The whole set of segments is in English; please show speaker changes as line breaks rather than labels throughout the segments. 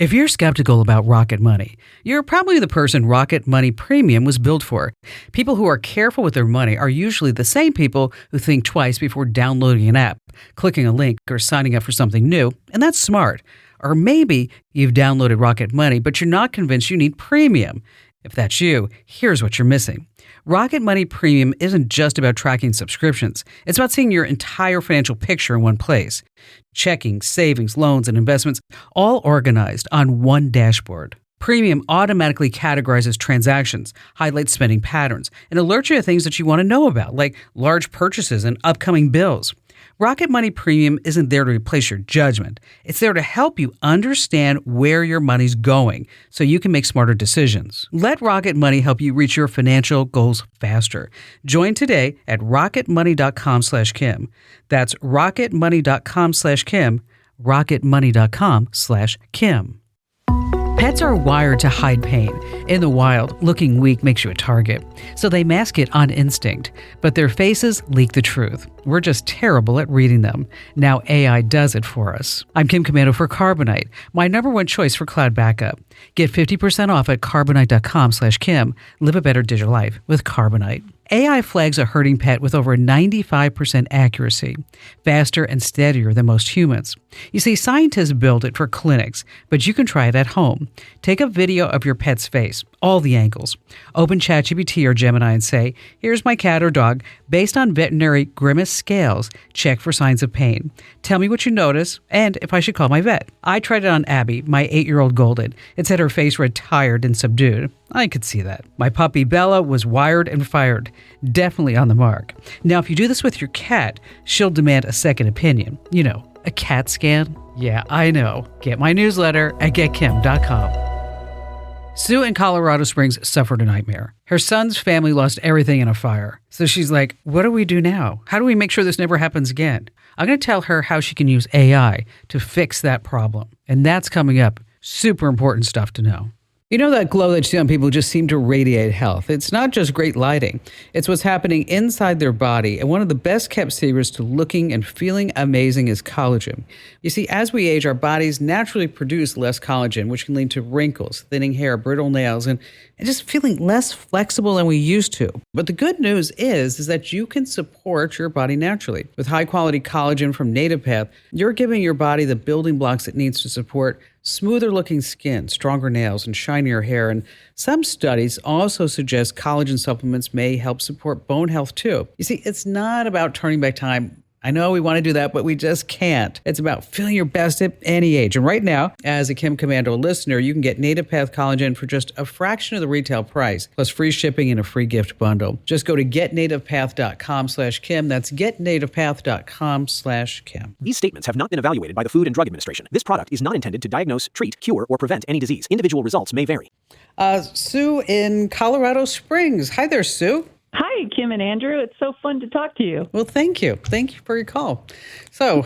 If you're skeptical about Rocket Money, you're probably the person Rocket Money Premium was built for. People who are careful with their money are usually the same people who think twice before downloading an app, clicking a link, or signing up for something new, and that's smart. Or maybe you've downloaded Rocket Money, but you're not convinced you need Premium. If that's you, here's what you're missing. Rocket Money Premium isn't just about tracking subscriptions. It's about seeing your entire financial picture in one place. Checking, savings, loans, and investments, all organized on one dashboard. Premium automatically categorizes transactions, highlights spending patterns, and alerts you to things that you want to know about, like large purchases and upcoming bills. Rocket Money Premium isn't there to replace your judgment. It's there to help you understand where your money's going so you can make smarter decisions. Let Rocket Money help you reach your financial goals faster. Join today at rocketmoney.com/Kim. That's rocketmoney.com/Kim, rocketmoney.com/Kim. Pets are wired to hide pain. In the wild, looking weak makes you a target. So they mask it on instinct. But their faces leak the truth. We're just terrible at reading them. Now AI does it for us. I'm Kim Commando for Carbonite, my #1 choice for cloud backup. Get 50% off at carbonite.com/Kim. Live a better digital life with Carbonite. AI flags a hurting pet with over 95% accuracy, faster and steadier than most humans. You see, scientists build it for clinics, but you can try it at home. Take a video of your pet's face, all the angles. Open ChatGPT or Gemini and say, "Here's my cat or dog. Based on veterinary grimace scales, check for signs of pain. Tell me what you notice and if I should call my vet." I tried it on Abby, my 8-year-old golden. It said her face read tired and subdued. I could see that. My puppy Bella was wired and fired. Definitely on the mark. Now, if you do this with your cat, she'll demand a second opinion. You know, a CAT scan. Yeah, I know. Get my newsletter at getkim.com. Sue in Colorado Springs suffered a nightmare. Her son's family lost everything in a fire. So she's like, what do we do now? How do we make sure this never happens again? I'm going to tell her how she can use AI to fix that problem. And that's coming up. Super important stuff to know. You know that glow that you see on people who just seem to radiate health? It's not just great lighting. It's what's happening inside their body. And one of the best kept secrets to looking and feeling amazing is collagen. You see, as we age, our bodies naturally produce less collagen, which can lead to wrinkles, thinning hair, brittle nails, and just feeling less flexible than we used to. But the good news is that you can support your body naturally. With high-quality collagen from Native Path, you're giving your body the building blocks it needs to support smoother looking skin, stronger nails, and shinier hair. And some studies also suggest collagen supplements may help support bone health too. You see, it's not about turning back time. I know we want to do that, but we just can't. It's about feeling your best at any age. And right now, as a Kim Commando listener, you can get Native Path Collagen for just a fraction of the retail price, plus free shipping and a free gift bundle. Just go to getnativepath.com/Kim. That's getnativepath.com/Kim.
These statements have not been evaluated by the Food and Drug Administration. This product is not intended to diagnose, treat, cure, or prevent any disease. Individual results may vary.
Sue in Colorado Springs. Hi there, Sue.
Hi, Kim and Andrew. It's so fun to talk to you.
Well, thank you. Thank you for your call. So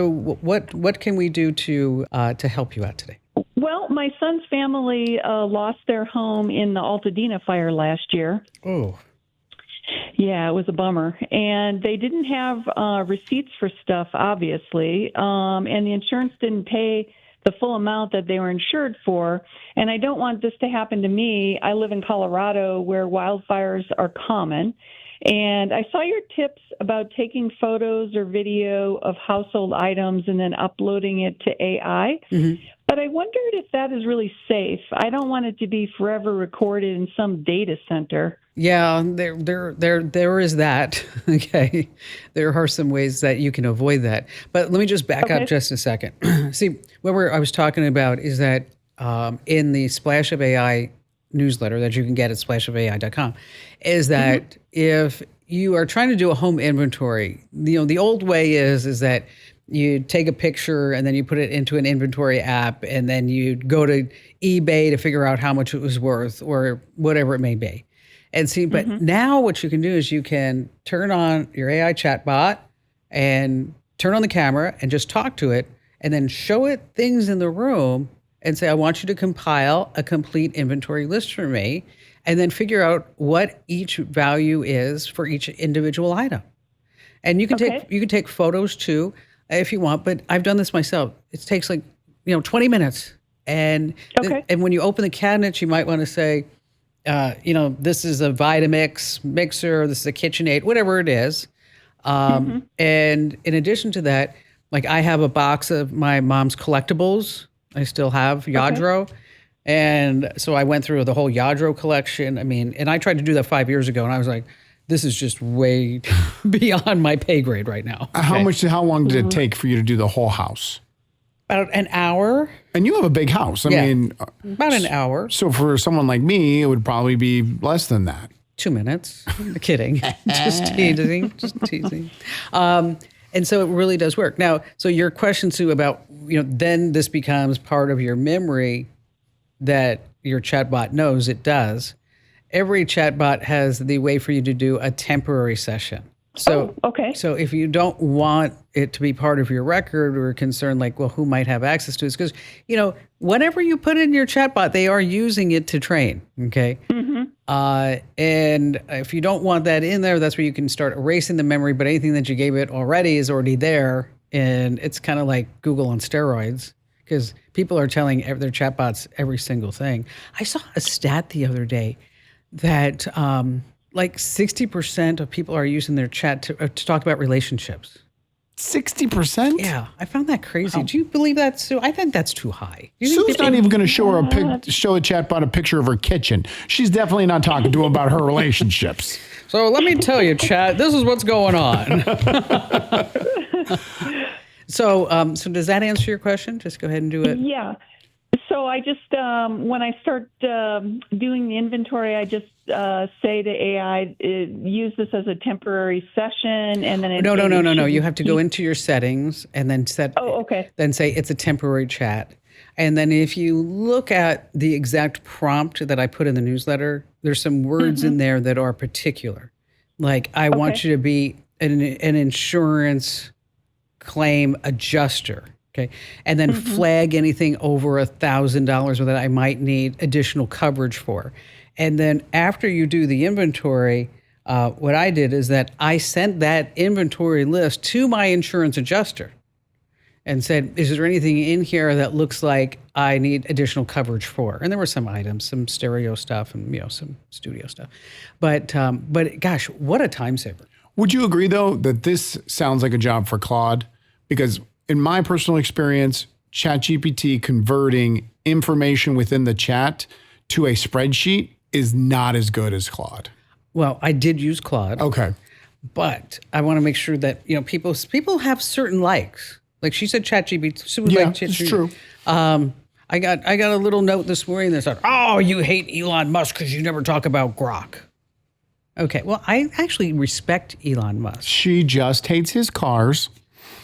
what can we do to help you out today?
Well, my son's family lost their home in the Altadena fire last year.
Oh.
Yeah, it was a bummer. And they didn't have receipts for stuff, obviously, and the insurance didn't pay the full amount that they were insured for. And I don't want this to happen to me. I live in Colorado where wildfires are common. And I saw your tips about taking photos or video of household items and then uploading it to AI. Mm-hmm. But I wondered if that is really safe. I don't want it to be forever recorded in some data center.
Yeah, there is that. Okay, there are some ways that you can avoid that. But let me just back up just a second. See, what I was talking about is that in the Splash of AI newsletter that you can get at splashofai.com, is that if you are trying to do a home inventory, the old way is that you take a picture and then you put it into an inventory app and then you go to eBay to figure out how much it was worth or whatever it may be. And see, but now what you can do is you can turn on your AI chatbot and turn on the camera and just talk to it and then show it things in the room and say, I want you to compile a complete inventory list for me and then figure out what each value is for each individual item. And you can take photos too if you want, but I've done this myself. It takes 20 minutes. And
Okay.
and when you open the cabinet, you might want to say, this is a Vitamix mixer, this is a KitchenAid, whatever it is. And in addition to that, like I have a box of my mom's collectibles. I still have Yadro. And so I went through the whole Yadro collection. I mean, and I tried to do that 5 years ago, and I was like, this is just way beyond my pay grade right now.
How long did it take for you to do the whole house?
About an hour.
And you have a big house. I mean,
about an hour.
So for someone like me, it would probably be less than that.
2 minutes. I'm kidding. Just teasing. Just teasing. And so it really does work. Now, so your question, Sue, about, then this becomes part of your memory that your chatbot knows it does. Every chatbot has the way for you to do a temporary session. So,
okay.
So if you don't want it to be part of your record or concerned like, well, who might have access to it? Because, whatever you put in your chatbot, they are using it to train. Okay. And if you don't want that in there, that's where you can start erasing the memory. But anything that you gave it already is already there. And it's kind of like Google on steroids because people are telling their chatbots every single thing. I saw a stat the other day that like 60% of people are using their chat to talk about relationships.
60%?
Yeah, I found that crazy. Do you believe that, Sue? I think that's too high.
Sue's not even going to show show a chatbot a picture of her kitchen. She's definitely not talking to him about her relationships.
So let me tell you, chat, this is what's going on. So does that answer your question? Just go ahead and do it.
Yeah. So I just, when I start doing the inventory, I just say to AI, use this as a temporary session, and then
No. You have to go into your settings and then set.
Oh, okay.
Then say it's a temporary chat, and then if you look at the exact prompt that I put in the newsletter, there's some words in there that are particular, like I want you to be an insurance claim adjuster. Okay. And then flag anything over $1,000 that I might need additional coverage for. And then after you do the inventory, what I did is that I sent that inventory list to my insurance adjuster and said, is there anything in here that looks like I need additional coverage for? And there were some items, some stereo stuff and, some studio stuff. But gosh, what a time saver.
Would you agree, though, that this sounds like a job for Claude? Because in my personal experience, ChatGPT converting information within the chat to a spreadsheet is not as good as Claude.
Well, I did use Claude.
Okay.
But I want to make sure that, people have certain likes. Like she said, ChatGPT.
Yeah, it's true.
I got a little note this morning that said, oh, you hate Elon Musk because you never talk about Grok. Okay, well, I actually respect Elon Musk.
She just hates his cars.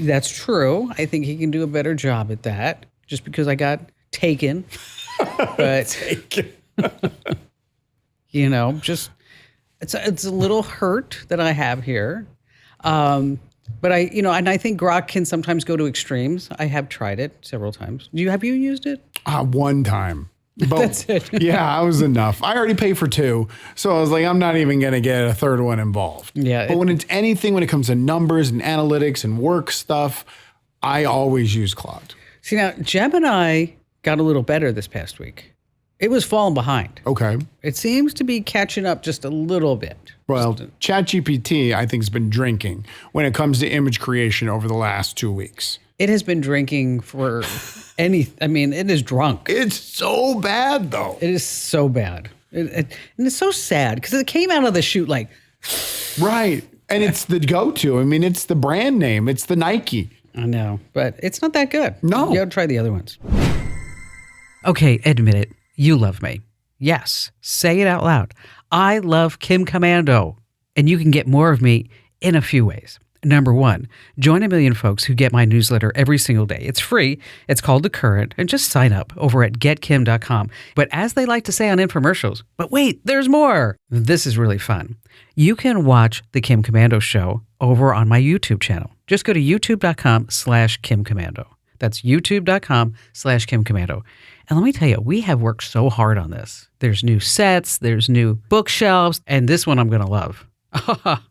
That's true. I think he can do a better job at that just because I got taken. But, just it's a little hurt that I have here. But and I think Grok can sometimes go to extremes. I have tried it several times. Have you used it?
One time. But,
That's it.
Yeah, I was enough. I already paid for 2. So I was like, I'm not even going to get a third one involved.
Yeah.
But when it's anything, when it comes to numbers and analytics and work stuff, I always use Claude.
See, now, Gemini got a little better this past week. It was falling behind.
Okay.
It seems to be catching up just a little bit.
Well, ChatGPT, I think, has been drinking when it comes to image creation over the last 2 weeks.
It has been drinking for it is drunk.
It's so bad, though.
It is so bad. And it's so sad because it came out of the chute like.
Right. And it's the go-to. I mean, it's the brand name. It's the Nike.
I know, but it's not that good.
No.
You gotta try the other ones. Okay, admit it. You love me. Yes, say it out loud. I love Kim Commando. And you can get more of me in a few ways. Number 1, join a million folks who get my newsletter every single day. It's free. It's called The Current. And just sign up over at getkim.com. But as they like to say on infomercials, but wait, there's more. This is really fun. You can watch The Kim Commando Show over on my YouTube channel. Just go to youtube.com/Kim Commando. That's youtube.com/Kim Commando. And let me tell you, we have worked so hard on this. There's new sets, there's new bookshelves, and this one I'm going to love.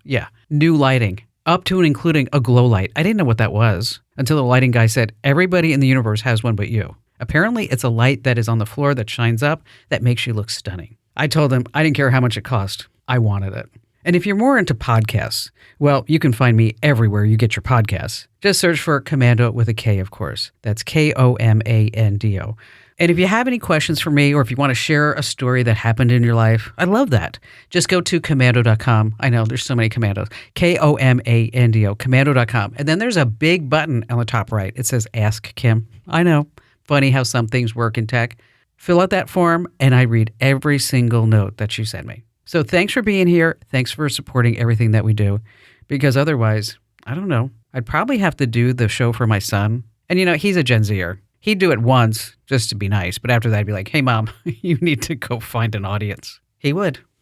Yeah, new lighting. Up to and including a glow light. I didn't know what that was until the lighting guy said, everybody in the universe has one but you. Apparently, it's a light that is on the floor that shines up that makes you look stunning. I told him I didn't care how much it cost. I wanted it. And if you're more into podcasts, well, you can find me everywhere you get your podcasts. Just search for Komando with a K, of course. That's Komando. And if you have any questions for me, or if you want to share a story that happened in your life, I love that. Just go to komando.com. I know there's so many commandos. Komando, komando.com. And then there's a big button on the top right. It says Ask Kim. I know. Funny how some things work in tech. Fill out that form, and I read every single note that you send me. So thanks for being here. Thanks for supporting everything that we do. Because otherwise, I don't know, I'd probably have to do the show for my son. And he's a Gen Zer. He'd do it once just to be nice. But after that, I'd be like, hey, Mom, you need to go find an audience. He would.